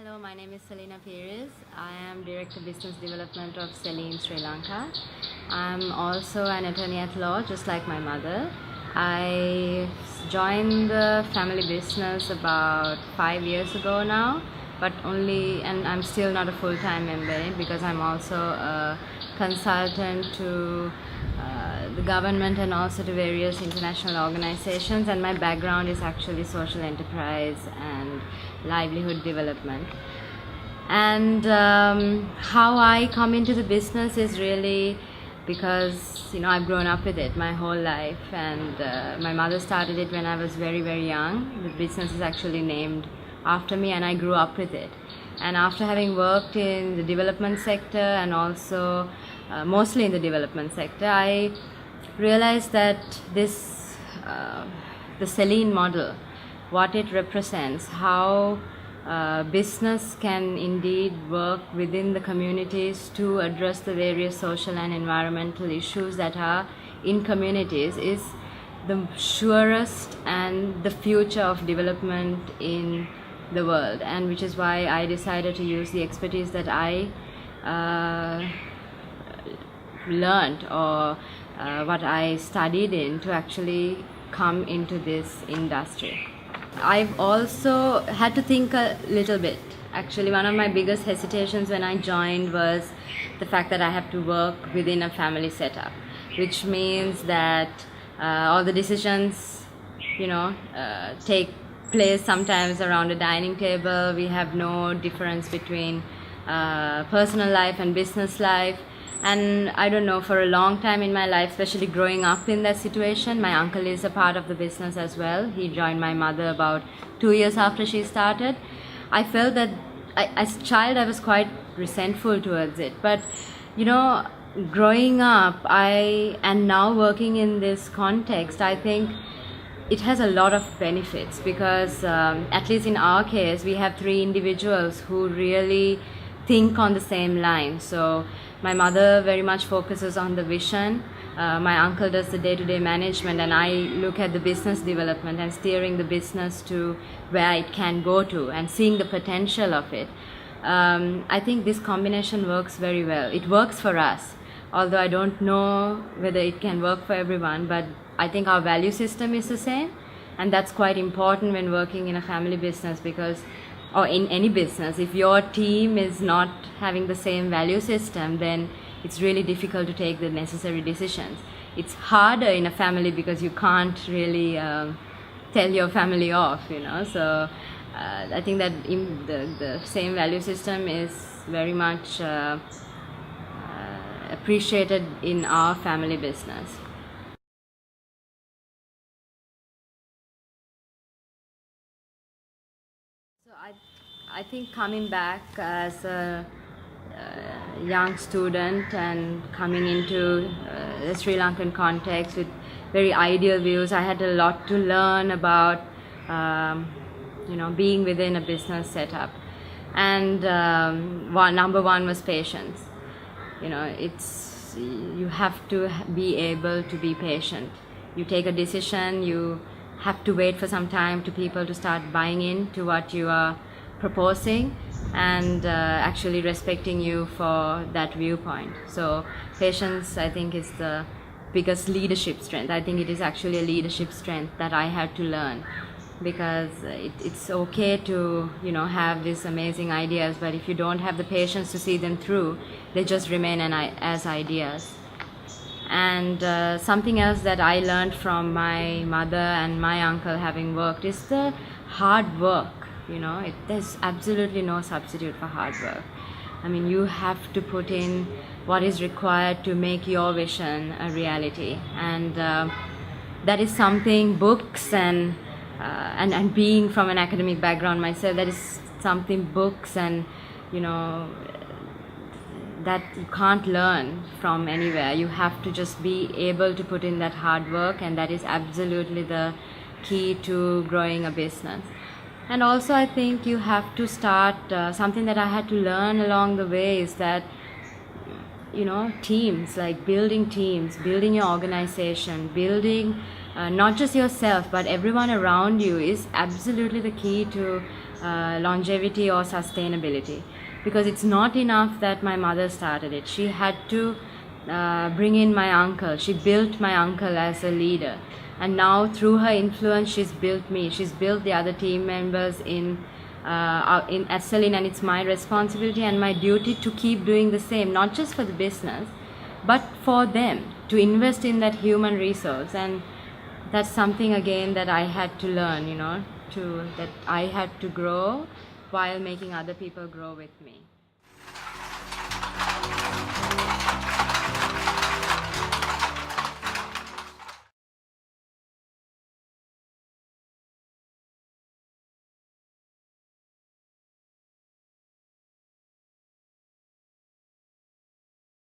Hello, my name is Selyna Peiris. I am Director Business Development of Selyn, Sri Lanka. I'm also an attorney at law, just like my mother. I joined the family business about 5 years ago now, and I'm still not a full-time member in it because I'm also a consultant to the government and also to various international organizations, and my background is actually social enterprise and livelihood development. And how I come into the business is really because I've grown up with it my whole life, and my mother started it when I was very, very young. The business is actually named after me, and I grew up with it. And after having worked in the development sector and also mostly in the development sector, I realized that this the Selyn model, what it represents, how business can indeed work within the communities to address the various social and environmental issues that are in communities, is the surest and the future of development in the world, and which is why I decided to use the expertise that I learned or what I studied in to actually come into this industry. I've also had to think a little bit. Actually, one of my biggest hesitations when I joined was the fact that I have to work within a family setup, which means that all the decisions, take place sometimes around a dining table. We have no difference between personal life and business life. And I don't know, for a long time in my life, especially growing up in that situation, my uncle is a part of the business as well. He joined my mother about 2 years after she started. I felt that as a child I was quite resentful towards it. But growing up, and now working in this context, I think it has a lot of benefits because at least in our case, we have 3 individuals who really think on the same line. So my mother very much focuses on the vision, my uncle does the day-to-day management, and I look at the business development and steering the business to where it can go to and seeing the potential of it. I think this combination works very well. It works for us, although I don't know whether it can work for everyone, but I think our value system is the same, and that's quite important when working in a family business, or in any business. If your team is not having the same value system, then it's really difficult to take the necessary decisions. It's harder in a family because you can't really tell your family off, So I think that the same value system is very much appreciated in our family business. So I think coming back as a young student and coming into the Sri Lankan context with very ideal views, I had a lot to learn about being within a business setup. And number one was patience. You have to be able to be patient. You take a decision, you have to wait for some time to people to start buying into what you are proposing and actually respecting you for that viewpoint. So patience, I think, is the biggest leadership strength. I think it is actually a leadership strength that I had to learn, because it's okay to have these amazing ideas, but if you don't have the patience to see them through, they just remain as ideas. And something else that I learned from my mother and my uncle, having worked, is the hard work. There's absolutely no substitute for hard work. I mean, you have to put in what is required to make your vision a reality, and that is something books and being from an academic background myself, that is something books and that you can't learn from anywhere. You have to just be able to put in that hard work, and that is absolutely the key to growing a business. And also I think you have to start, something that I had to learn along the way is that teams, like building teams, building your organization, building not just yourself but everyone around you, is absolutely the key to longevity or sustainability, because it's not enough that my mother started it. She had to bring in my uncle. She built my uncle as a leader, and now through her influence she's built me, she's built the other team members at Selyn, and it's my responsibility and my duty to keep doing the same, not just for the business but for them, to invest in that human resource. And that's something again that I had to learn, that I had to grow while making other people grow with me.